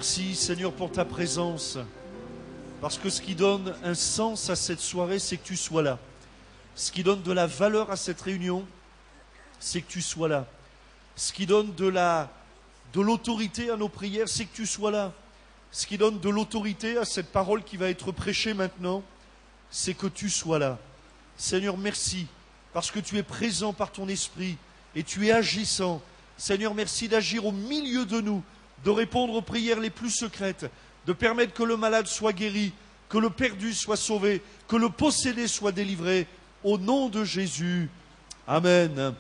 Merci Seigneur pour ta présence, parce que ce qui donne un sens à cette soirée, c'est que tu sois là. Ce qui donne de la valeur à cette réunion, c'est que tu sois là. Ce qui donne de l'autorité à nos prières, c'est que tu sois là. Ce qui donne de l'autorité à cette parole qui va être prêchée maintenant, c'est que tu sois là. Seigneur, merci, parce que tu es présent par ton esprit et tu es agissant. Seigneur, merci d'agir au milieu de nous, de répondre aux prières les plus secrètes, de permettre que le malade soit guéri, que le perdu soit sauvé, que le possédé soit délivré. Au nom de Jésus. Amen.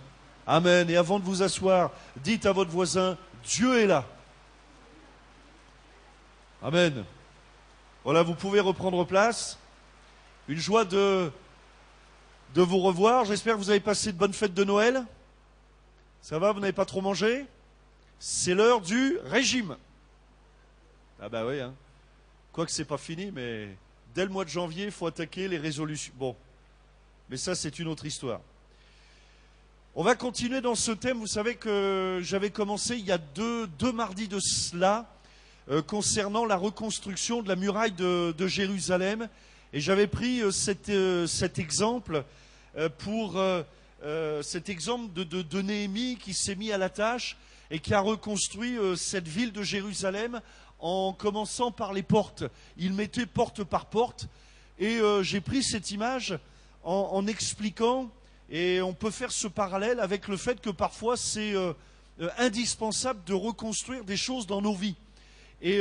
Amen. Et avant de vous asseoir, dites à votre voisin, Dieu est là. Amen. Voilà, vous pouvez reprendre place. Une joie de vous revoir. J'espère que vous avez passé de bonnes fêtes de Noël. Ça va, vous n'avez pas trop mangé? C'est l'heure du régime. Ah bah oui, hein. Quoique c'est pas fini, mais dès le mois de janvier, il faut attaquer les résolutions. Bon, mais ça c'est une autre histoire. On va continuer dans ce thème. Vous savez que j'avais commencé il y a deux mardis de cela, concernant la reconstruction de la muraille de Jérusalem. Et j'avais pris cet exemple pour cet exemple de Néhémie qui s'est mis à la tâche et qui a reconstruit cette ville de Jérusalem en commençant par les portes. Il mettait porte par porte. Et j'ai pris cette image en expliquant, et on peut faire ce parallèle avec le fait que parfois c'est indispensable de reconstruire des choses dans nos vies. Et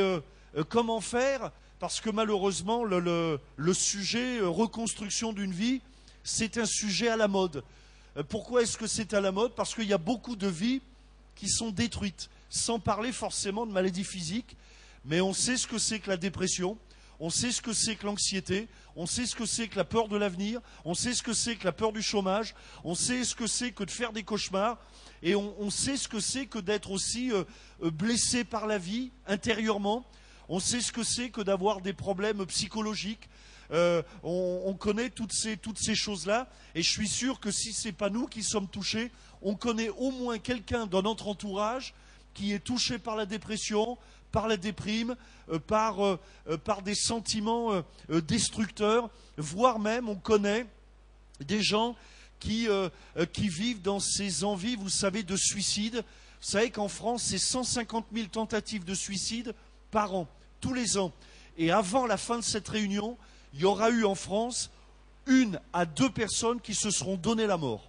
comment faire? Parce que malheureusement, le sujet reconstruction d'une vie, c'est un sujet à la mode. Pourquoi est-ce que c'est à la mode? Parce qu'il y a beaucoup de vies qui sont détruites, sans parler forcément de maladies physiques, mais on sait ce que c'est que la dépression, on sait ce que c'est que l'anxiété, on sait ce que c'est que la peur de l'avenir, on sait ce que c'est que la peur du chômage, on sait ce que c'est que de faire des cauchemars, et on sait ce que c'est que d'être aussi blessé par la vie intérieurement, on sait ce que c'est que d'avoir des problèmes psychologiques. On connaît toutes ces choses-là, et je suis sûr que si ce n'est pas nous qui sommes touchés, on connaît au moins quelqu'un dans notre entourage qui est touché par la dépression, par la déprime, par des sentiments destructeurs, voire même on connaît des gens qui vivent dans ces envies, vous savez, de suicide. Vous savez qu'en France, c'est 150 000 tentatives de suicide par an, tous les ans. Et avant la fin de cette réunion, il y aura eu en France 1 à 2 personnes qui se seront donné la mort.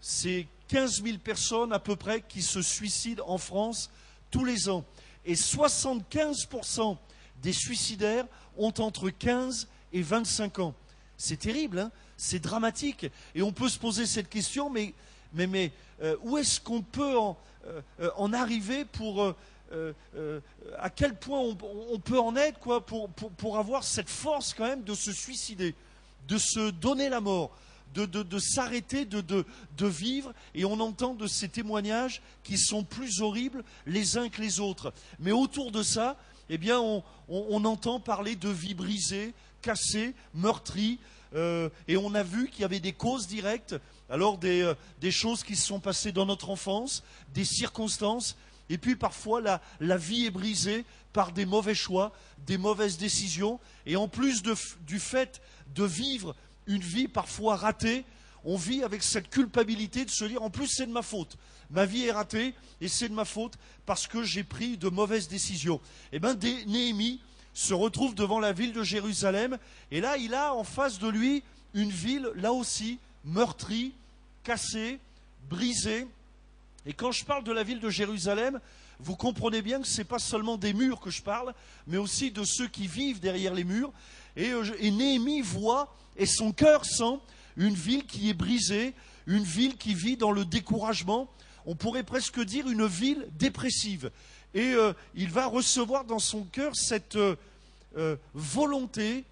C'est 15 000 personnes à peu près qui se suicident en France tous les ans. Et 75% des suicidaires ont entre 15 et 25 ans. C'est terrible, hein? C'est dramatique. Et on peut se poser cette question, mais où est-ce qu'on peut en arriver pour... à quel point on peut en être quoi, pour avoir cette force quand même de se suicider, de se donner la mort, de s'arrêter de vivre. Et on entend de ces témoignages qui sont plus horribles les uns que les autres. Mais autour de ça, eh bien, on entend parler de vies brisées, cassées, meurtries. Et on a vu qu'il y avait des causes directes, alors des choses qui se sont passées dans notre enfance, des circonstances. Et puis parfois la vie est brisée par des mauvais choix, des mauvaises décisions. Et en plus du fait de vivre une vie parfois ratée, on vit avec cette culpabilité de se dire en plus c'est de ma faute. Ma vie est ratée et c'est de ma faute parce que j'ai pris de mauvaises décisions. Et bien Néhémie se retrouve devant la ville de Jérusalem et là il a en face de lui une ville là aussi meurtrie, cassée, brisée. Et quand je parle de la ville de Jérusalem, vous comprenez bien que ce n'est pas seulement des murs que je parle, mais aussi de ceux qui vivent derrière les murs. Et Néhémie voit, et son cœur sent, une ville qui est brisée, une ville qui vit dans le découragement. On pourrait presque dire une ville dépressive. Et il va recevoir dans son cœur cette volonté,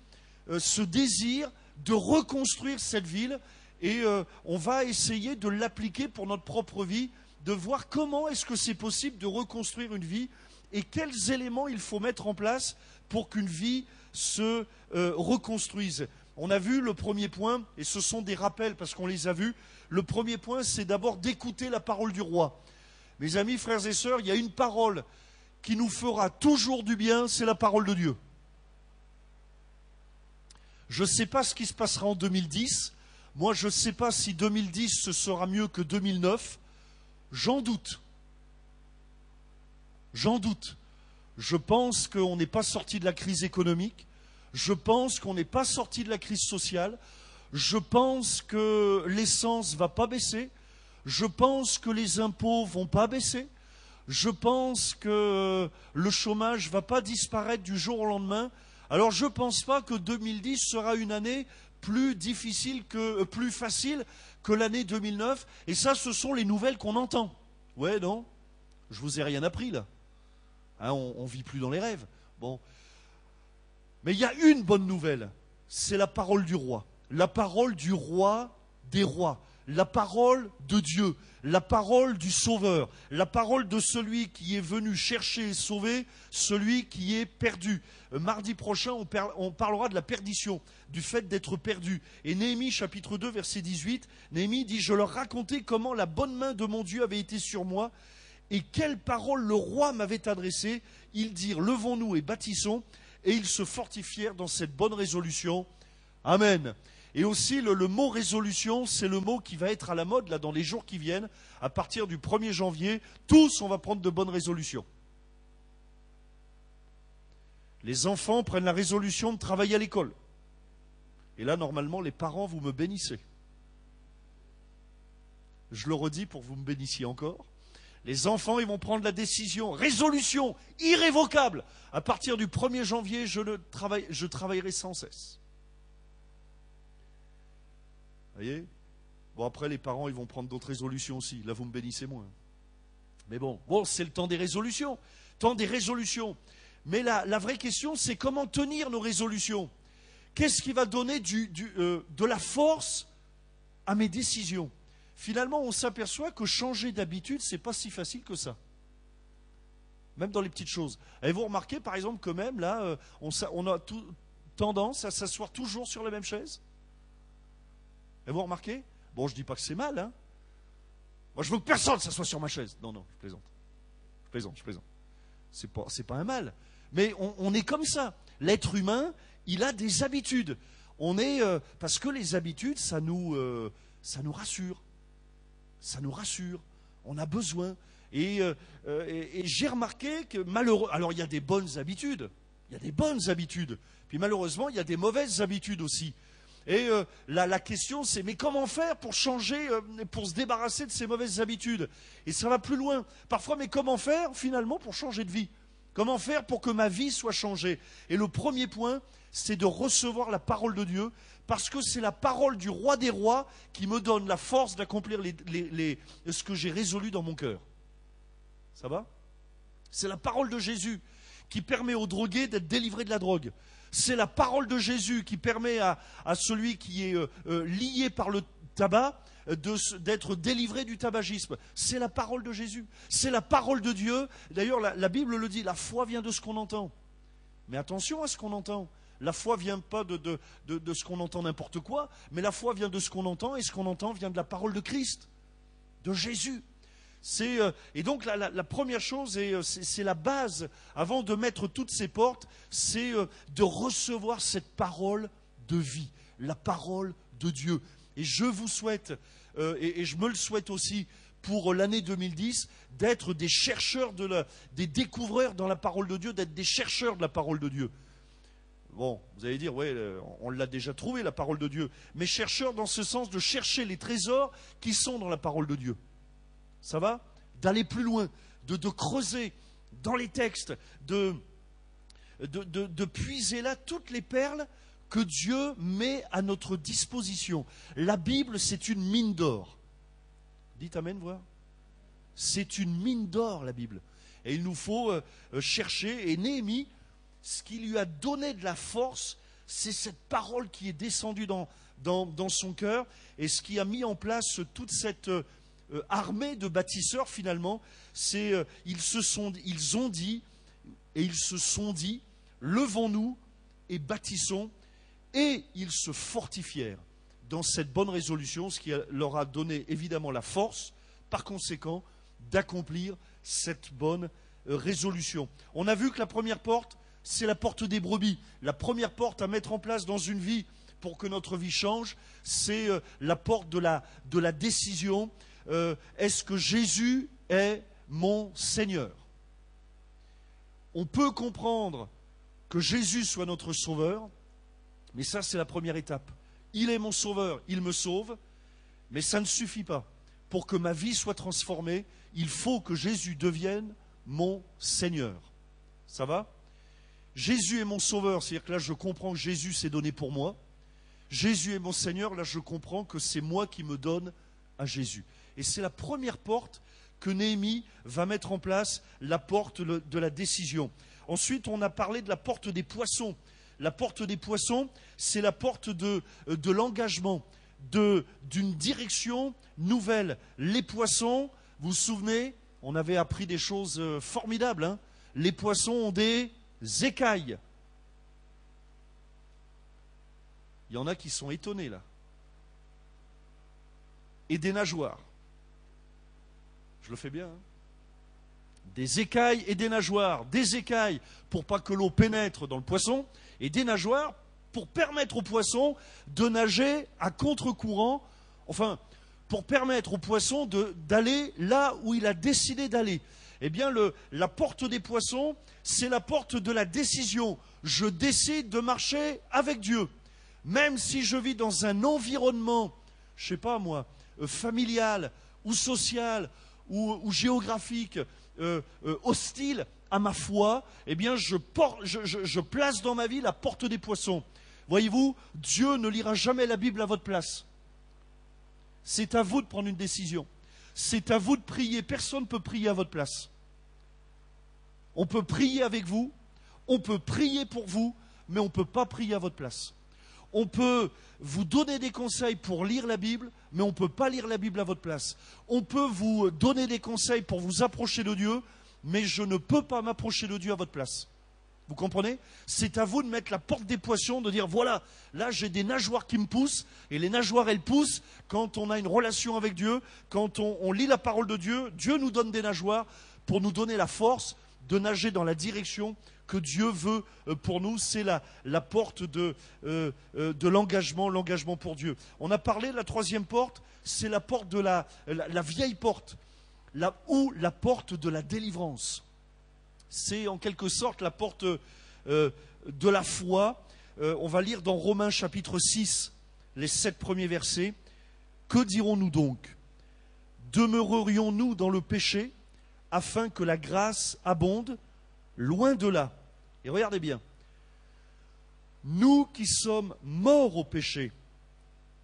ce désir de reconstruire cette ville. Et on va essayer de l'appliquer pour notre propre vie, de voir comment est-ce que c'est possible de reconstruire une vie et quels éléments il faut mettre en place pour qu'une vie se reconstruise. On a vu le premier point, et ce sont des rappels parce qu'on les a vus. Le premier point, c'est d'abord d'écouter la parole du roi. Mes amis, frères et sœurs, il y a une parole qui nous fera toujours du bien, c'est la parole de Dieu. Je ne sais pas ce qui se passera en 2010. Moi, je ne sais pas si 2010 ce sera mieux que 2009. J'en doute. J'en doute. Je pense qu'on n'est pas sorti de la crise économique. Je pense qu'on n'est pas sorti de la crise sociale. Je pense que l'essence ne va pas baisser. Je pense que les impôts ne vont pas baisser. Je pense que le chômage ne va pas disparaître du jour au lendemain. Alors je ne pense pas que 2010 sera une année plus facile que l'année 2009. Et ça, ce sont les nouvelles qu'on entend. Ouais, non? Je vous ai rien appris là. Hein, on ne vit plus dans les rêves. Bon. Mais il y a une bonne nouvelle. C'est la parole du roi. La parole du roi des rois. La parole de Dieu. La parole du Sauveur. La parole de celui qui est venu chercher et sauver celui qui est perdu. Mardi prochain, on parlera de la perdition, du fait d'être perdu. Et Néhémie, chapitre 2, verset 18, Néhémie dit « Je leur racontais comment la bonne main de mon Dieu avait été sur moi et quelles paroles le roi m'avait adressées. Ils dirent « Levons-nous et bâtissons » et ils se fortifièrent dans cette bonne résolution. Amen. Et aussi, le mot résolution, c'est le mot qui va être à la mode là dans les jours qui viennent. À partir du 1er janvier, tous, on va prendre de bonnes résolutions. Les enfants prennent la résolution de travailler à l'école. Et là, normalement, les parents, vous me bénissez. Je le redis pour que vous me bénissiez encore. Les enfants, ils vont prendre la décision, résolution irrévocable. À partir du 1er janvier, je travaillerai sans cesse. Vous voyez? Bon, après, les parents, ils vont prendre d'autres résolutions aussi. Là, vous me bénissez moins. Mais bon, c'est le temps des résolutions. Temps des résolutions. Mais la vraie question, c'est comment tenir nos résolutions. Qu'est-ce qui va donner de la force à mes décisions? Finalement, on s'aperçoit que changer d'habitude, c'est pas si facile que ça. Même dans les petites choses. Et vous remarquez, par exemple, que même là, on a tendance à s'asseoir toujours sur la même chaise. Et vous remarquez? Bon, je dis pas que c'est mal, hein. Moi, je veux que personne s'assoie sur ma chaise. Non, je plaisante. Je plaisante. C'est pas un mal. Mais on est comme ça. L'être humain, il a des habitudes. Parce que les habitudes, ça nous rassure. Ça nous rassure. On a besoin. Et j'ai remarqué que malheureux. Alors, il y a des bonnes habitudes. Puis malheureusement, il y a des mauvaises habitudes aussi. Et la question, c'est mais comment faire pour changer, pour se débarrasser de ces mauvaises habitudes? Et ça va plus loin. Parfois, mais comment faire finalement pour changer de vie? Comment faire pour que ma vie soit changée? Et le premier point, c'est de recevoir la parole de Dieu, parce que c'est la parole du roi des rois qui me donne la force d'accomplir ce que j'ai résolu dans mon cœur. Ça va? C'est la parole de Jésus qui permet aux drogués d'être délivrés de la drogue. C'est la parole de Jésus qui permet à celui qui est lié par le tabac d'être délivré du tabagisme. C'est la parole de Jésus. C'est la parole de Dieu. D'ailleurs, la Bible le dit, la foi vient de ce qu'on entend. Mais attention à ce qu'on entend. La foi ne vient pas de ce qu'on entend n'importe quoi, mais la foi vient de ce qu'on entend, et ce qu'on entend vient de la parole de Christ, de Jésus. Et donc la première chose, c'est la base, avant de mettre toutes ces portes, c'est de recevoir cette parole de vie, la parole de Dieu. Et je vous souhaite, et je me le souhaite aussi pour l'année 2010, d'être des chercheurs, des découvreurs dans la parole de Dieu, d'être des chercheurs de la parole de Dieu. Bon, vous allez dire, ouais, on l'a déjà trouvé, la parole de Dieu. Mais chercheurs dans ce sens de chercher les trésors qui sont dans la parole de Dieu. Ça va? D'aller plus loin, de creuser dans les textes, de puiser là toutes les perles que Dieu met à notre disposition. La Bible, c'est une mine d'or. Dites amen, voir. C'est une mine d'or, la Bible. Et il nous faut chercher. Et Néhémie, ce qui lui a donné de la force, c'est cette parole qui est descendue dans son cœur, et ce qui a mis en place toute cette armée de bâtisseurs finalement. Ils ont dit, et ils se sont dit, levons-nous et bâtissons, et ils se fortifièrent dans cette bonne résolution, ce qui leur a donné évidemment la force, par conséquent, d'accomplir cette bonne résolution. On a vu que la première porte, c'est la porte des brebis. La première porte à mettre en place dans une vie pour que notre vie change, c'est la porte de la décision. Est-ce que Jésus est mon Seigneur? On peut comprendre que Jésus soit notre sauveur, mais ça c'est la première étape. Il est mon sauveur, il me sauve, mais ça ne suffit pas. Pour que ma vie soit transformée, il faut que Jésus devienne mon Seigneur. Ça va? Jésus est mon sauveur, c'est-à-dire que là je comprends que Jésus s'est donné pour moi. Jésus est mon Seigneur, là je comprends que c'est moi qui me donne à Jésus. Et c'est la première porte que Néhémie va mettre en place, la porte de la décision. Ensuite, on a parlé de la porte des poissons. La porte des poissons, c'est la porte de l'engagement, d'une direction nouvelle. Les poissons, vous vous souvenez, on avait appris des choses formidables, hein. Les poissons ont des écailles. Il y en a qui sont étonnés là. Et des nageoires. Je le fais bien, hein. Des écailles et des nageoires. Des écailles pour pas que l'eau pénètre dans le poisson, et des nageoires pour permettre au poisson de nager à contre-courant, enfin, pour permettre au poisson d'aller là où il a décidé d'aller. Eh bien, la porte des poissons, c'est la porte de la décision. Je décide de marcher avec Dieu. Même si je vis dans un environnement, je ne sais pas moi, familial ou social ou géographique, hostile à ma foi, eh bien je place dans ma vie la porte des poissons. Voyez-vous, Dieu ne lira jamais la Bible à votre place. C'est à vous de prendre une décision. C'est à vous de prier. Personne ne peut prier à votre place. On peut prier avec vous, on peut prier pour vous, mais on ne peut pas prier à votre place. On peut vous donner des conseils pour lire la Bible, mais on ne peut pas lire la Bible à votre place. On peut vous donner des conseils pour vous approcher de Dieu, mais je ne peux pas m'approcher de Dieu à votre place. Vous comprenez? C'est à vous de mettre la porte des poissons, de dire voilà, là j'ai des nageoires qui me poussent, et les nageoires elles poussent quand on a une relation avec Dieu, quand on lit la parole de Dieu, Dieu nous donne des nageoires pour nous donner la force de nager dans la direction que Dieu veut pour nous. C'est la porte de l'engagement pour Dieu. On a parlé de la troisième porte, c'est la porte de la vieille porte, ou la porte de la délivrance. C'est en quelque sorte la porte de la foi. On va lire dans Romains chapitre 6, les 7 premiers versets. Que dirons-nous donc? Demeurerions-nous dans le péché afin que la grâce abonde? Loin de là. Et regardez bien. Nous qui sommes morts au péché,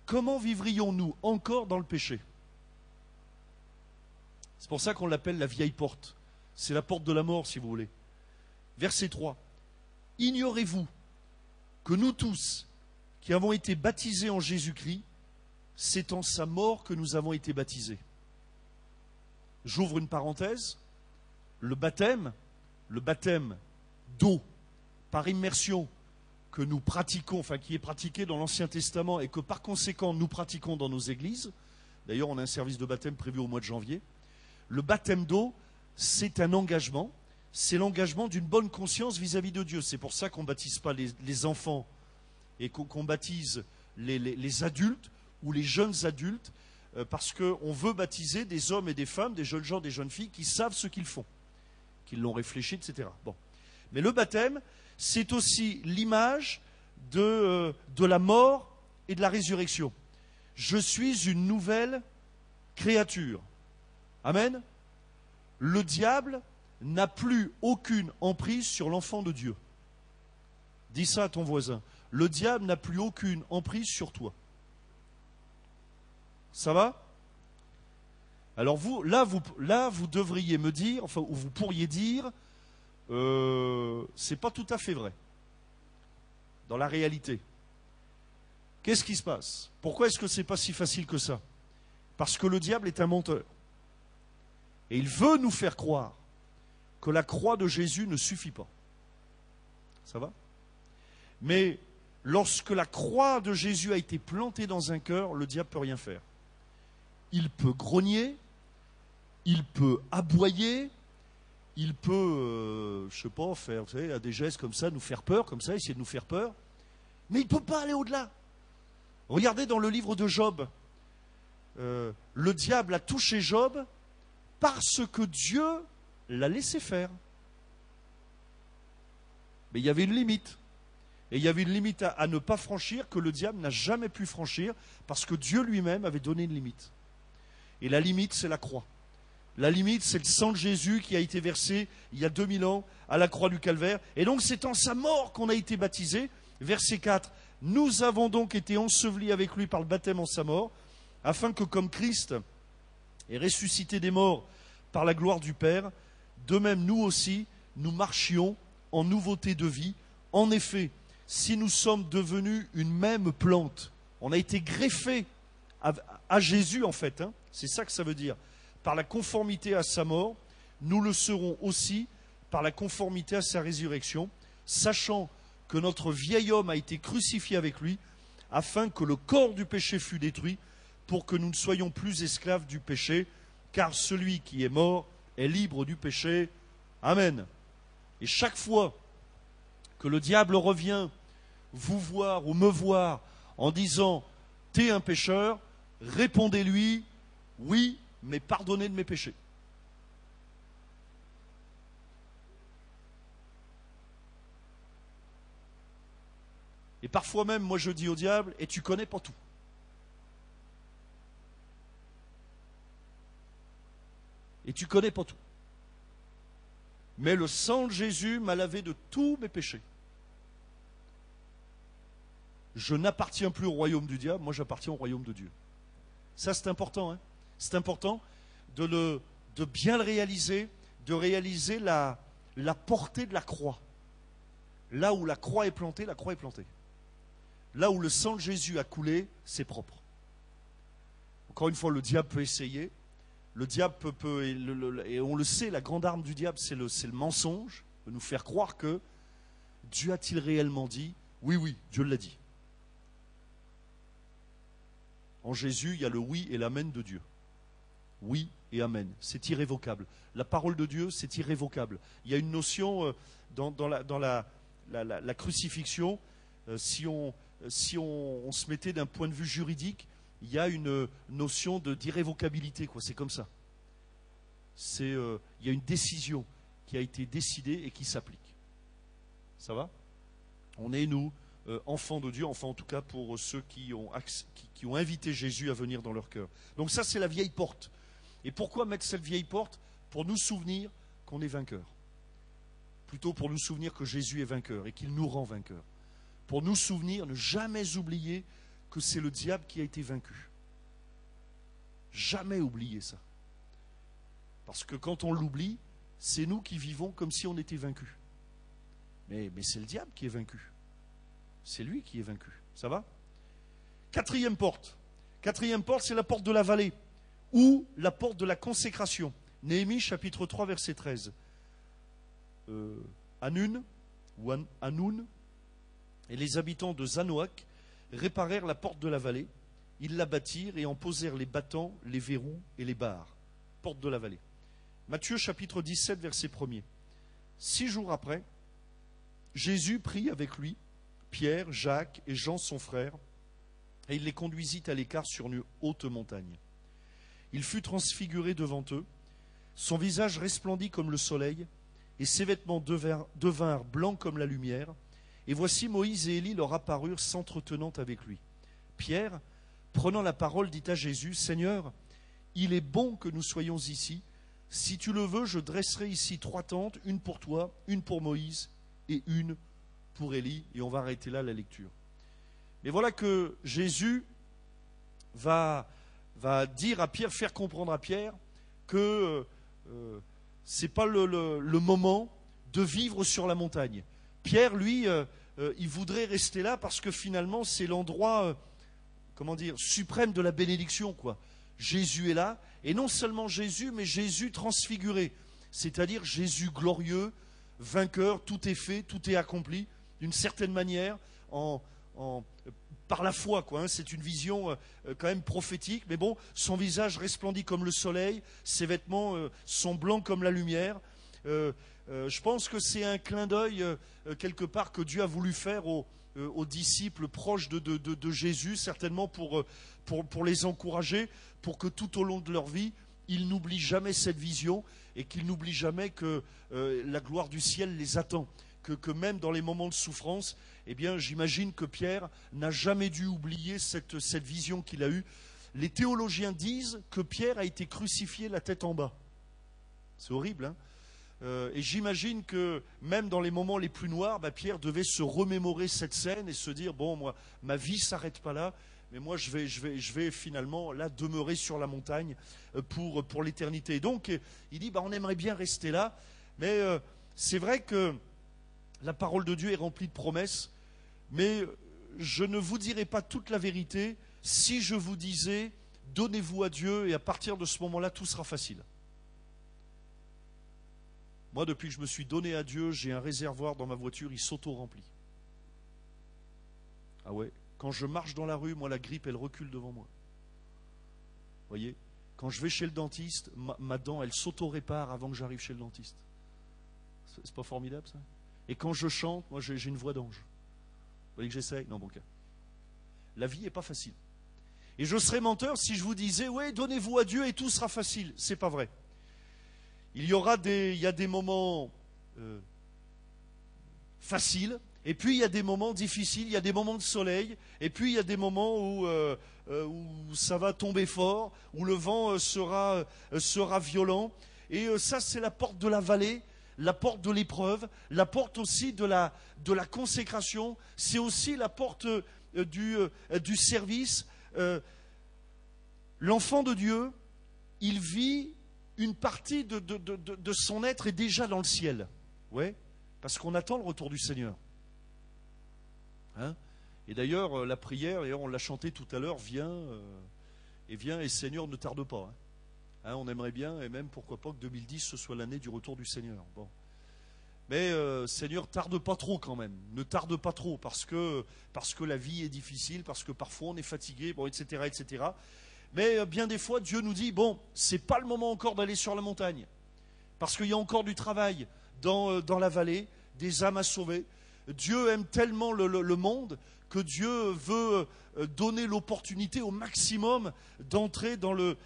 comment vivrions-nous encore dans le péché? C'est pour ça qu'on l'appelle la vieille porte. C'est la porte de la mort, si vous voulez. Verset 3. Ignorez-vous que nous tous, qui avons été baptisés en Jésus-Christ, c'est en sa mort que nous avons été baptisés. J'ouvre une parenthèse. Le baptême d'eau par immersion que nous pratiquons, enfin qui est pratiqué dans l'Ancien Testament et que par conséquent nous pratiquons dans nos églises. D'ailleurs, on a un service de baptême prévu au mois de janvier. Le baptême d'eau, c'est un engagement. C'est l'engagement d'une bonne conscience vis-à-vis de Dieu. C'est pour ça qu'on ne baptise pas les enfants et qu'on baptise les adultes ou les jeunes adultes, parce qu'on veut baptiser des hommes et des femmes, des jeunes gens, des jeunes filles qui savent ce qu'ils font, qu'ils l'ont réfléchi, etc. Bon. Mais le baptême, c'est aussi l'image de la mort et de la résurrection. Je suis une nouvelle créature. Amen. Le diable n'a plus aucune emprise sur l'enfant de Dieu. Dis ça à ton voisin. Le diable n'a plus aucune emprise sur toi. Ça va? Alors vous devriez me dire, enfin, ou vous pourriez dire, c'est pas tout à fait vrai. Dans la réalité. Qu'est-ce qui se passe? Pourquoi est-ce que c'est pas si facile que ça? Parce que le diable est un menteur. Et il veut nous faire croire que la croix de Jésus ne suffit pas. Ça va? Mais lorsque la croix de Jésus a été plantée dans un cœur, le diable ne peut rien faire. Il peut grogner, il peut aboyer, il peut, je sais pas, faire, vous savez, à des gestes comme ça, nous faire peur, comme ça, essayer de nous faire peur. Mais il ne peut pas aller au-delà. Regardez dans le livre de Job, le diable a touché Job parce que Dieu l'a laissé faire. Mais il y avait une limite. Et il y avait une limite à ne pas franchir que le diable n'a jamais pu franchir parce que Dieu lui-même avait donné une limite. Et la limite, c'est la croix. La limite, c'est le sang de Jésus qui a été versé il y a 2000 ans à la croix du Calvaire. Et donc, c'est en sa mort qu'on a été baptisé. Verset 4. Nous avons donc été ensevelis avec lui par le baptême en sa mort, afin que comme Christ est ressuscité des morts par la gloire du Père, de même nous aussi, nous marchions en nouveauté de vie. En effet, si nous sommes devenus une même plante, on a été greffés à Jésus en fait, hein, c'est ça que ça veut dire. Par la conformité à sa mort, nous le serons aussi par la conformité à sa résurrection, sachant que notre vieil homme a été crucifié avec lui, afin que le corps du péché fût détruit, pour que nous ne soyons plus esclaves du péché, car celui qui est mort est libre du péché. Amen. Et chaque fois que le diable revient vous voir ou me voir en disant « T'es un pécheur », répondez-lui « Oui, mais pardonnez de mes péchés ». Et parfois même, moi je dis au diable, et tu connais pas tout. Et tu connais pas tout. Mais le sang de Jésus m'a lavé de tous mes péchés. Je n'appartiens plus au royaume du diable, moi j'appartiens au royaume de Dieu. Ça c'est important, hein. C'est important de bien le réaliser, de réaliser la portée de la croix. Là où la croix est plantée, la croix est plantée. Là où le sang de Jésus a coulé, c'est propre. Encore une fois, le diable peut essayer. Le diable peut et on le sait, la grande arme du diable, c'est le mensonge, de nous faire croire que Dieu a-t-il réellement dit? Oui, oui, Dieu l'a dit. En Jésus, il y a le oui et l'amen de Dieu. Oui et amen. C'est irrévocable. La parole de Dieu, c'est irrévocable. Il y a une notion dans la crucifixion, si on se mettait d'un point de vue juridique, il y a une notion d'irrévocabilité, quoi. C'est comme ça. Il y a une décision qui a été décidée et qui s'applique. Ça va? On est, nous, enfants de Dieu, enfin en tout cas pour ceux qui ont invité Jésus à venir dans leur cœur. Donc ça, c'est la vieille porte. Et pourquoi mettre cette vieille porte? Pour nous souvenir qu'on est vainqueur. Plutôt pour nous souvenir que Jésus est vainqueur et qu'il nous rend vainqueurs. Pour nous souvenir, ne jamais oublier que c'est le diable qui a été vaincu. Jamais oublier ça. Parce que quand on l'oublie, c'est nous qui vivons comme si on était vaincus. Mais c'est le diable qui est vaincu. C'est lui qui est vaincu. Ça va? Quatrième porte. Quatrième porte, c'est la porte de la vallée. Ou la porte de la consécration. Néhémie chapitre 3 verset 13. Hanoun et les habitants de Zanoach réparèrent la porte de la vallée. Ils la bâtirent et en posèrent les battants, les verrous et les barres. Porte de la vallée. Matthieu chapitre 17 verset 1er. 6 jours après, Jésus prit avec lui Pierre, Jacques et Jean son frère, et il les conduisit à l'écart sur une haute montagne. Il fut transfiguré devant eux, son visage resplendit comme le soleil, et ses vêtements devinrent blancs comme la lumière. Et voici Moïse et Élie leur apparurent s'entretenant avec lui. Pierre, prenant la parole, dit à Jésus, « Seigneur, il est bon que nous soyons ici. Si tu le veux, je dresserai ici 3 tentes, une pour toi, une pour Moïse et une pour Élie. » Et on va arrêter là la lecture. Mais voilà que Jésus va dire à Pierre, faire comprendre à Pierre que ce n'est pas le moment de vivre sur la montagne. Pierre, lui, il voudrait rester là parce que finalement, c'est l'endroit, suprême de la bénédiction, quoi. Jésus est là, et non seulement Jésus, mais Jésus transfiguré, c'est-à-dire Jésus glorieux, vainqueur, tout est fait, tout est accompli, d'une certaine manière, par la foi, quoi, hein. C'est une vision quand même prophétique, mais bon, son visage resplendit comme le soleil, ses vêtements sont blancs comme la lumière. Je pense que c'est un clin d'œil, quelque part, que Dieu a voulu faire aux disciples proches de Jésus, certainement pour les encourager, pour que tout au long de leur vie, ils n'oublient jamais cette vision et qu'ils n'oublient jamais que la gloire du ciel les attend. Que même dans les moments de souffrance, eh bien, j'imagine que Pierre n'a jamais dû oublier cette vision qu'il a eue. Les théologiens disent que Pierre a été crucifié la tête en bas. C'est horrible, hein? Et j'imagine que même dans les moments les plus noirs, Pierre devait se remémorer cette scène et se dire, bon, moi, ma vie s'arrête pas là, mais moi je vais finalement là demeurer sur la montagne pour l'éternité. Et donc il dit, on aimerait bien rester là, mais c'est vrai que la parole de Dieu est remplie de promesses, mais je ne vous dirai pas toute la vérité si je vous disais, donnez-vous à Dieu et à partir de ce moment-là, tout sera facile. Moi, depuis que je me suis donné à Dieu, j'ai un réservoir dans ma voiture, il s'auto-remplit. Ah ouais, quand je marche dans la rue, moi, la grippe, elle recule devant moi. Vous voyez, quand je vais chez le dentiste, ma dent, elle s'auto-répare avant que j'arrive chez le dentiste. C'est pas formidable, ça? Et quand je chante, moi, j'ai une voix d'ange. Vous voyez que j'essaye? Non, bon cas. La vie n'est pas facile. Et je serais menteur si je vous disais, ouais, donnez-vous à Dieu et tout sera facile. C'est pas vrai. Il y a des moments faciles, et puis il y a des moments difficiles, il y a des moments de soleil, et puis il y a des moments où ça va tomber fort, où le vent sera violent. Et ça, c'est la porte de la vallée, la porte de l'épreuve, la porte aussi de la consécration, c'est aussi la porte du service. L'enfant de Dieu, il vit une partie de son être est déjà dans le ciel. Ouais, parce qu'on attend le retour du Seigneur. Hein? Et d'ailleurs, la prière, on l'a chanté tout à l'heure, viens et Seigneur ne tarde pas. Hein, on aimerait bien, et même pourquoi pas que 2010 ce soit l'année du retour du Seigneur. Bon. Mais Seigneur, tarde pas trop quand même. Ne tarde pas trop parce que la vie est difficile, parce que parfois on est fatigué, bon, etc., etc. Mais bien des fois, Dieu nous dit, bon, c'est pas le moment encore d'aller sur la montagne. Parce qu'il y a encore du travail dans la vallée, des âmes à sauver. Dieu aime tellement le monde que Dieu veut donner l'opportunité au maximum d'entrer dans le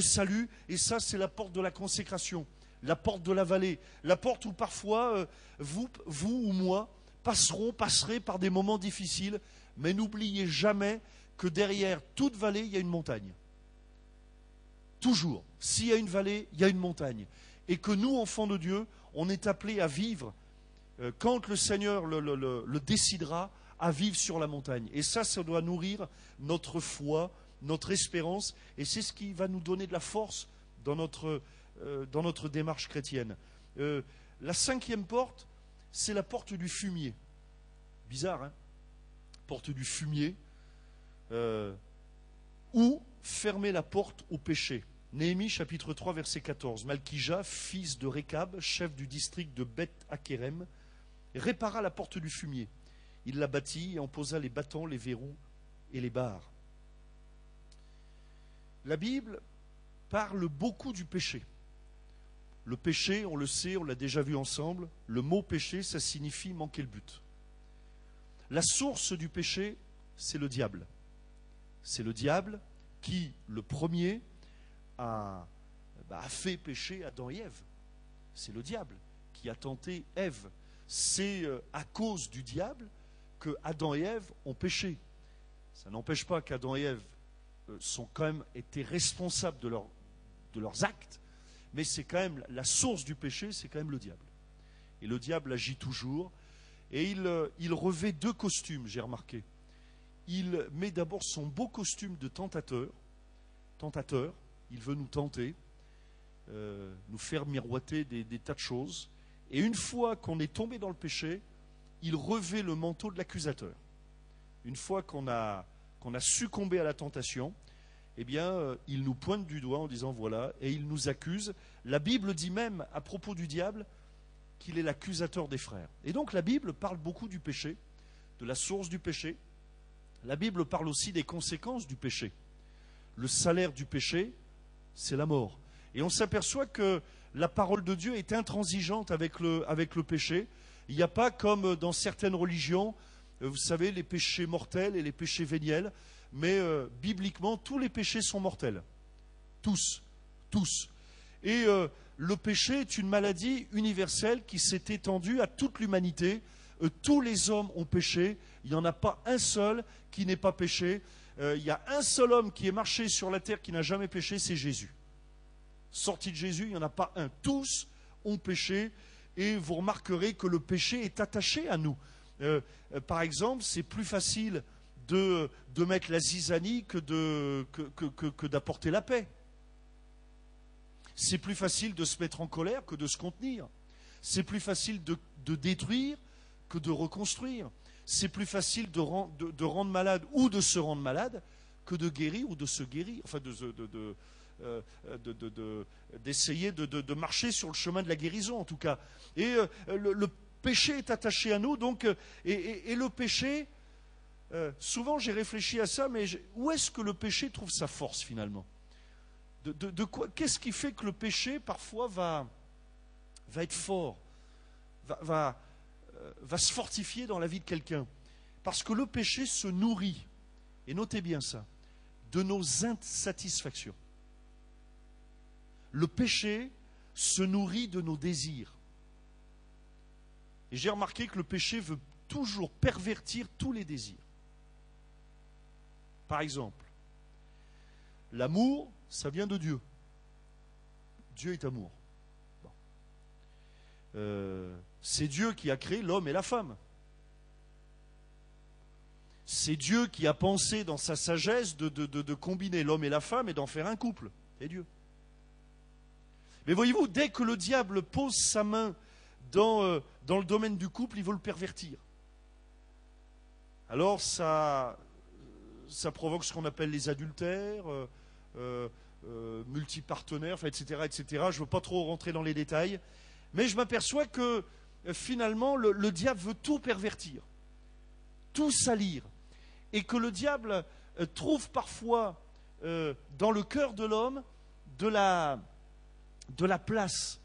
salut. Et ça, c'est la porte de la consécration, la porte de la vallée, la porte où parfois, vous ou moi, passerez par des moments difficiles. Mais n'oubliez jamais que derrière toute vallée, il y a une montagne. Toujours. S'il y a une vallée, il y a une montagne. Et que nous, enfants de Dieu, on est appelés à vivre, quand le Seigneur le décidera, à vivre sur la montagne. Et ça doit nourrir notre foi, notre espérance, et c'est ce qui va nous donner de la force dans notre démarche chrétienne. La cinquième porte, c'est la porte du fumier. Bizarre, hein? Porte du fumier. Ou fermer la porte au péché. Néhémie chapitre 3 verset 14. Malkija, fils de Rékab, chef du district de Beth Akerem, répara la porte du fumier. Il la bâtit et en posa les battants, les verrous et les barres. La Bible parle beaucoup du péché. Le péché, on le sait, on l'a déjà vu ensemble, le mot péché, ça signifie manquer le but. La source du péché, c'est le diable. C'est le diable qui, le premier, a fait pécher Adam et Ève. C'est le diable qui a tenté Ève. C'est à cause du diable que Adam et Ève ont péché. Ça n'empêche pas qu'Adam et Ève sont quand même été responsables de leurs actes, mais c'est quand même la source du péché, c'est quand même le diable. Et le diable agit toujours, et il revêt deux costumes, j'ai remarqué. Il met d'abord son beau costume de tentateur, il veut nous tenter, nous faire miroiter des tas de choses, et une fois qu'on est tombé dans le péché, il revêt le manteau de l'accusateur. Une fois qu'on a succombé à la tentation, eh bien, il nous pointe du doigt en disant voilà, et il nous accuse. La Bible dit même, à propos du diable, qu'il est l'accusateur des frères. Et donc la Bible parle beaucoup du péché, de la source du péché. La Bible parle aussi des conséquences du péché. Le salaire du péché, c'est la mort. Et on s'aperçoit que la parole de Dieu est intransigeante avec le péché. Il n'y a pas comme dans certaines religions, vous savez, les péchés mortels et les péchés véniels, mais bibliquement, tous les péchés sont mortels. Tous. Tous. Et le péché est une maladie universelle qui s'est étendue à toute l'humanité. Tous les hommes ont péché. Il n'y en a pas un seul qui n'ait pas péché. Il y a un seul homme qui est marché sur la terre qui n'a jamais péché, c'est Jésus. Sorti de Jésus, il n'y en a pas un. Tous ont péché. Et vous remarquerez que le péché est attaché à nous. Par exemple, c'est plus facile de mettre la zizanie que d'apporter la paix. C'est plus facile de se mettre en colère que de se contenir. C'est plus facile de détruire que de reconstruire. C'est plus facile de rendre malade ou de se rendre malade que de guérir ou de se guérir. Enfin, d'essayer de marcher sur le chemin de la guérison, en tout cas. Et le péché est attaché à nous, donc, et le péché, souvent j'ai réfléchi à ça, mais où est-ce que le péché trouve sa force, finalement? Qu'est-ce qui fait que le péché, parfois, va être fort, va se fortifier dans la vie de quelqu'un? Parce que le péché se nourrit, et notez bien ça, de nos insatisfactions. Le péché se nourrit de nos désirs. Et j'ai remarqué que le péché veut toujours pervertir tous les désirs. Par exemple, l'amour, ça vient de Dieu. Dieu est amour. Bon. C'est Dieu qui a créé l'homme et la femme. C'est Dieu qui a pensé dans sa sagesse de combiner l'homme et la femme et d'en faire un couple. C'est Dieu. Mais voyez-vous, dès que le diable pose sa main dans le domaine du couple, il veut le pervertir. Alors ça provoque ce qu'on appelle les adultères, multipartenaires, etc., etc. Je ne veux pas trop rentrer dans les détails, mais je m'aperçois que finalement le diable veut tout pervertir, tout salir, et que le diable trouve parfois dans le cœur de l'homme de la place.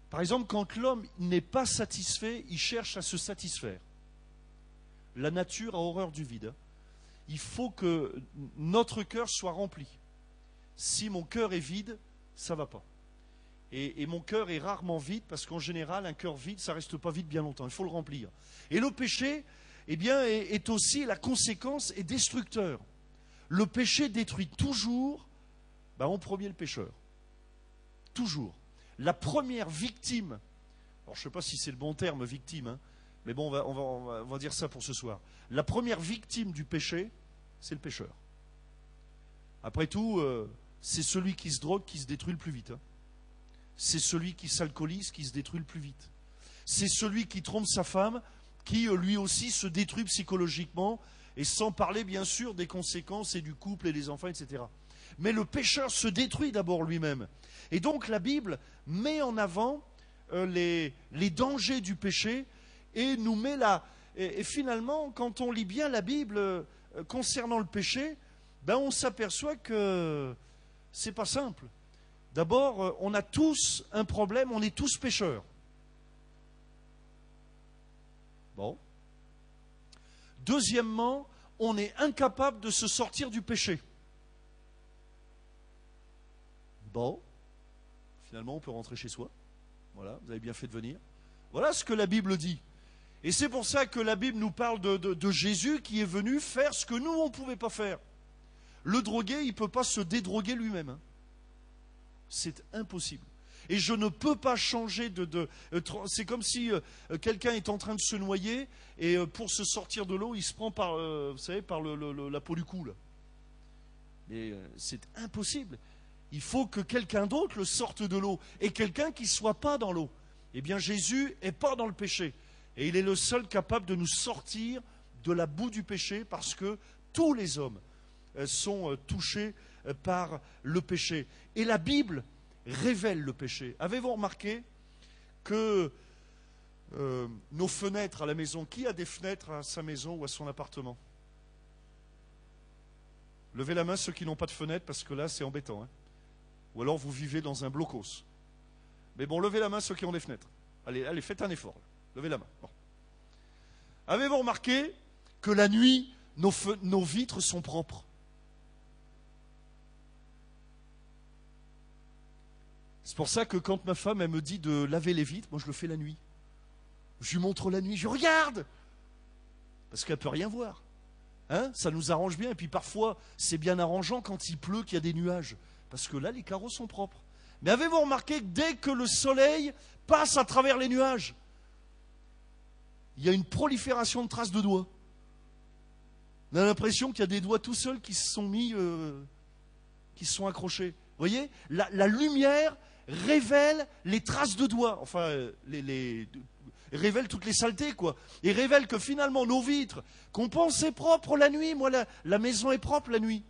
Par exemple, quand l'homme n'est pas satisfait, il cherche à se satisfaire. La nature a horreur du vide. Il faut que notre cœur soit rempli. Si mon cœur est vide, ça ne va pas. Et mon cœur est rarement vide, parce qu'en général, un cœur vide, ça ne reste pas vide bien longtemps. Il faut le remplir. Et le péché, eh bien, est aussi la conséquence et destructeur. Le péché détruit toujours, en premier, le pécheur. Toujours. La première victime, alors je ne sais pas si c'est le bon terme, victime, mais bon, on va dire ça pour ce soir. La première victime du péché, c'est le pécheur. Après tout, c'est celui qui se drogue qui se détruit le plus vite. C'est celui qui s'alcoolise qui se détruit le plus vite. C'est celui qui trompe sa femme qui, lui aussi, se détruit psychologiquement, et sans parler, bien sûr, des conséquences et du couple et des enfants, etc. Mais le pécheur se détruit d'abord lui-même. Et donc la Bible met en avant les dangers du péché et nous met là. Et finalement, quand on lit bien la Bible concernant le péché, on s'aperçoit que c'est pas simple. D'abord, on a tous un problème, on est tous pécheurs. Bon. Deuxièmement, on est incapable de se sortir du péché. Bon. Finalement, on peut rentrer chez soi. Voilà, vous avez bien fait de venir. Voilà ce que la Bible dit. Et c'est pour ça que la Bible nous parle de Jésus qui est venu faire ce que nous, on ne pouvait pas faire. Le drogué, il ne peut pas se dédroguer lui-même. C'est impossible. Et je ne peux pas changer c'est comme si quelqu'un est en train de se noyer et pour se sortir de l'eau, il se prend par, vous savez, par la peau du cou. Là. Et c'est impossible. Il faut que quelqu'un d'autre le sorte de l'eau, et quelqu'un qui ne soit pas dans l'eau. Eh bien, Jésus n'est pas dans le péché. Et il est le seul capable de nous sortir de la boue du péché, parce que tous les hommes sont touchés par le péché. Et la Bible révèle le péché. Avez-vous remarqué que nos fenêtres à la maison, qui a des fenêtres à sa maison ou à son appartement? Levez la main ceux qui n'ont pas de fenêtre, parce que là, c'est embêtant. Ou alors vous vivez dans un blocos. Mais bon, levez la main ceux qui ont des fenêtres. Allez, allez, faites un effort. Là. Levez la main. Bon. Avez-vous remarqué que la nuit, nos vitres sont propres? C'est pour ça que quand ma femme elle me dit de laver les vitres, moi je le fais la nuit. Je lui montre la nuit, je regarde. Parce qu'elle ne peut rien voir. Hein, ça nous arrange bien. Et puis parfois, c'est bien arrangeant quand il pleut, qu'il y a des nuages. Parce que là, les carreaux sont propres. Mais avez-vous remarqué que dès que le soleil passe à travers les nuages, il y a une prolifération de traces de doigts. On a l'impression qu'il y a des doigts tout seuls qui se sont mis, qui se sont accrochés. Vous voyez, la lumière révèle les traces de doigts. Enfin, révèle toutes les saletés, quoi. Et révèle que finalement, nos vitres, qu'on pensait propres la nuit, moi, la maison est propre la nuit.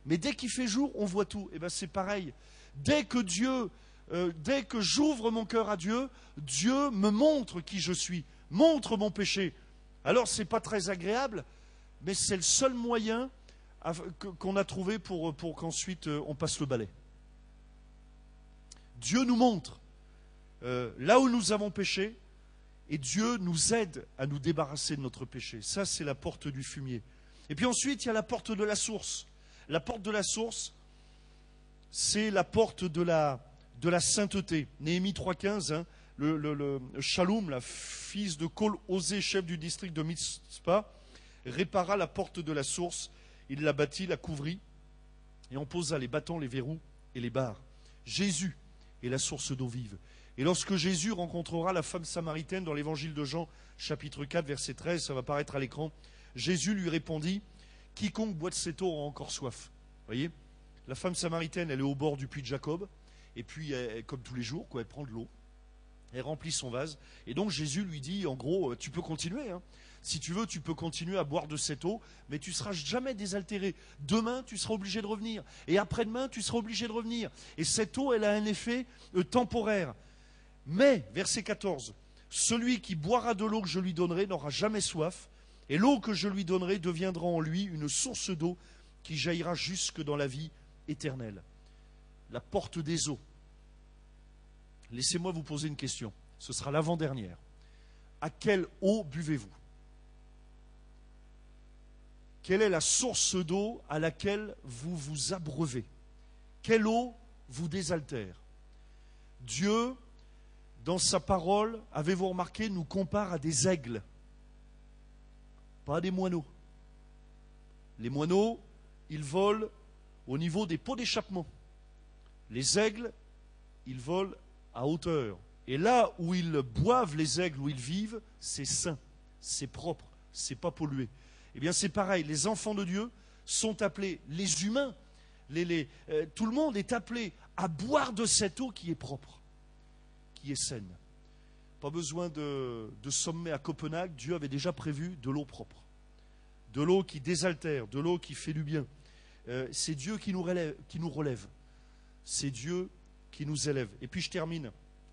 Mais dès qu'il fait jour, on voit tout. Et bien, c'est pareil. Dès que j'ouvre mon cœur à Dieu, Dieu me montre qui je suis, montre mon péché. Alors, ce n'est pas très agréable, mais c'est le seul moyen qu'on a trouvé pour qu'ensuite on passe le balai. Dieu nous montre là où nous avons péché, et Dieu nous aide à nous débarrasser de notre péché. Ça, c'est la porte du fumier. Et puis ensuite, il y a la porte de la source. La porte de la source, c'est la porte de la sainteté. Néhémie 3,15, hein, le Shalom, la fils de Kol-Osé, chef du district de Mitzpah, répara la porte de la source. Il la bâtit, la couvrit, et en posa les battants, les verrous et les barres. Jésus est la source d'eau vive. Et lorsque Jésus rencontrera la femme samaritaine dans l'évangile de Jean, chapitre 4, verset 13, ça va apparaître à l'écran, Jésus lui répondit, « Quiconque boit de cette eau aura encore soif. » Vous voyez, la femme samaritaine, elle est au bord du puits de Jacob, et puis, comme tous les jours, elle prend de l'eau, elle remplit son vase, et donc Jésus lui dit, en gros, tu peux continuer, hein. Si tu veux, tu peux continuer à boire de cette eau, mais tu ne seras jamais désaltéré. Demain, tu seras obligé de revenir. Et après-demain, tu seras obligé de revenir. Et cette eau, elle a un effet temporaire. Mais, verset 14, celui qui boira de l'eau que je lui donnerai n'aura jamais soif, et l'eau que je lui donnerai deviendra en lui une source d'eau qui jaillira jusque dans la vie éternelle. La porte des eaux. Laissez-moi vous poser une question. Ce sera l'avant-dernière. À quelle eau buvez-vous ? Quelle est la source d'eau à laquelle vous vous abreuvez? Quelle eau vous désaltère? Dieu, dans sa parole, avez-vous remarqué, nous compare à des aigles, pas à des moineaux. Les moineaux, ils volent au niveau des pots d'échappement. Les aigles, ils volent à hauteur. Et là où ils boivent, les aigles, où ils vivent, c'est sain, c'est propre, c'est pas pollué. Eh bien, c'est pareil, les enfants de Dieu sont appelés, les humains, tout le monde est appelé à boire de cette eau qui est propre, qui est saine. Pas besoin de sommet à Copenhague, Dieu avait déjà prévu de l'eau propre, de l'eau qui désaltère, de l'eau qui fait du bien. C'est Dieu qui nous relève, c'est Dieu qui nous élève. Et puis je termine,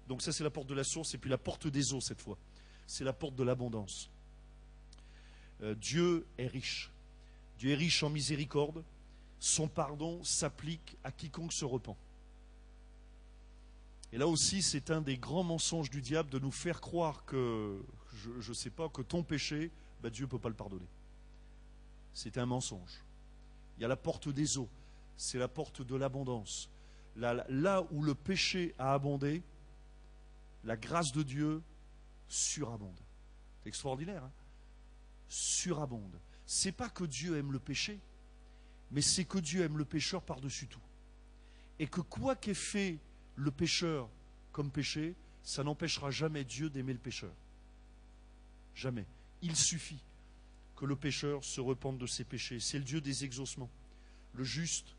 donc ça c'est la porte de la source, et puis la porte des eaux cette fois, c'est la porte de l'abondance. Dieu est riche. Dieu est riche en miséricorde. Son pardon s'applique à quiconque se repent. Et là aussi, c'est un des grands mensonges du diable de nous faire croire que, je ne sais pas, que ton péché, Dieu ne peut pas le pardonner. C'est un mensonge. Il y a la porte des eaux. C'est la porte de l'abondance. Là où le péché a abondé, la grâce de Dieu surabonde. C'est extraordinaire, hein? Surabonde. C'est pas que Dieu aime le péché, mais c'est que Dieu aime le pécheur par-dessus tout. Et que quoi qu'ait fait le pécheur comme péché, ça n'empêchera jamais Dieu d'aimer le pécheur. Jamais. Il suffit que le pécheur se repente de ses péchés. C'est le Dieu des exaucements. Le juste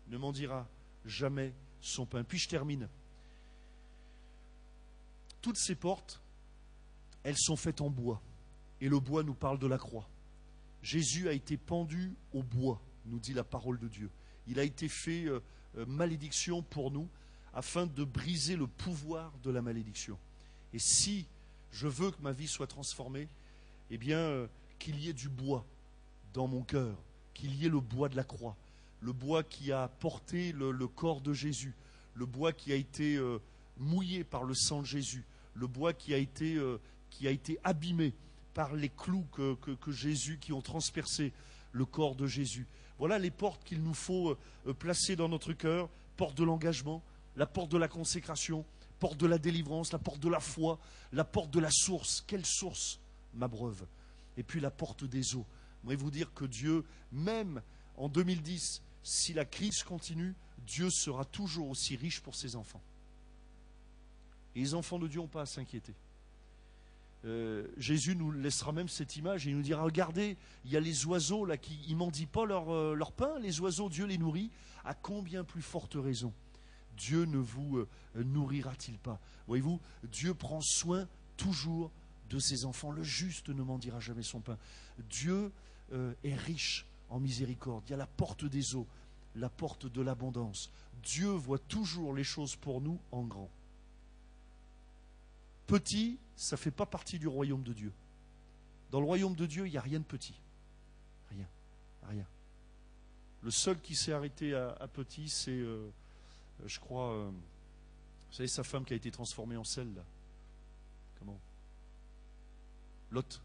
ne mendira jamais son pain. Puis je termine. Toutes ces portes, elles sont faites en bois. Et le bois nous parle de la croix. Jésus a été pendu au bois, nous dit la parole de Dieu. Il a été fait malédiction pour nous, afin de briser le pouvoir de la malédiction. Et si je veux que ma vie soit transformée, eh bien, qu'il y ait du bois dans mon cœur, qu'il y ait le bois de la croix, le bois qui a porté le corps de Jésus, le bois qui a été mouillé par le sang de Jésus, le bois qui a été abîmé par les clous que Jésus, qui ont transpercé le corps de Jésus. Voilà les portes qu'il nous faut placer dans notre cœur, porte de l'engagement, la porte de la consécration, porte de la délivrance, la porte de la foi, la porte de la source. Quelle source m'abreuve? Et puis la porte des eaux. J'aimerais vous dire que Dieu, même en 2010, si la crise continue, Dieu sera toujours aussi riche pour ses enfants. Et les enfants de Dieu n'ont pas à s'inquiéter. Jésus nous laissera même cette image et il nous dira, regardez, il y a les oiseaux là qui ne mendient pas leur pain, les oiseaux, Dieu les nourrit. À combien plus forte raison Dieu ne vous nourrira-t-il pas? Voyez-vous, Dieu prend soin toujours de ses enfants. Le juste ne mendira jamais son pain. Dieu est riche en miséricorde. Il y a la porte des eaux, la porte de l'abondance. Dieu voit toujours les choses pour nous en grand. Petit, ça ne fait pas partie du royaume de Dieu. Dans le royaume de Dieu, il n'y a rien de petit. Rien. Rien. Le seul qui s'est arrêté à petit, c'est, je crois, vous savez, sa femme qui a été transformée en sel, là. Comment? Lot.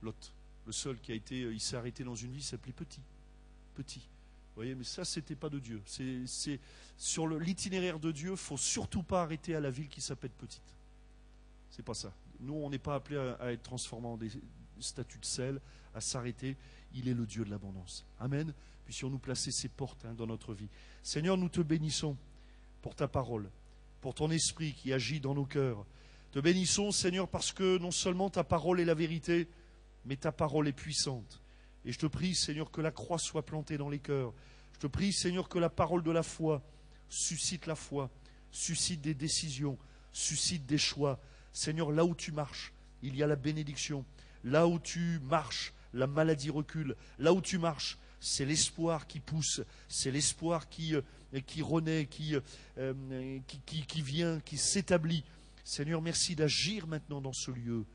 Lot. Le seul qui a été, il s'est arrêté dans une vie, il s'appelait Petit. Petit. Vous voyez, mais ça, c'était pas de Dieu. C'est sur l'itinéraire de Dieu, il ne faut surtout pas arrêter à la ville qui s'appelle Petite. C'est pas ça. Nous, on n'est pas appelés à être transformés en des statues de sel, à s'arrêter. Il est le Dieu de l'abondance. Amen. Puissions-nous placer ces portes dans notre vie. Seigneur, nous te bénissons pour ta parole, pour ton esprit qui agit dans nos cœurs. Te bénissons, Seigneur, parce que non seulement ta parole est la vérité, mais ta parole est puissante. Et je te prie, Seigneur, que la croix soit plantée dans les cœurs. Je te prie, Seigneur, que la parole de la foi suscite la foi, suscite des décisions, suscite des choix. Seigneur, là où tu marches, il y a la bénédiction. Là où tu marches, la maladie recule. Là où tu marches, c'est l'espoir qui pousse. C'est l'espoir qui renaît, qui vient, qui s'établit. Seigneur, merci d'agir maintenant dans ce lieu.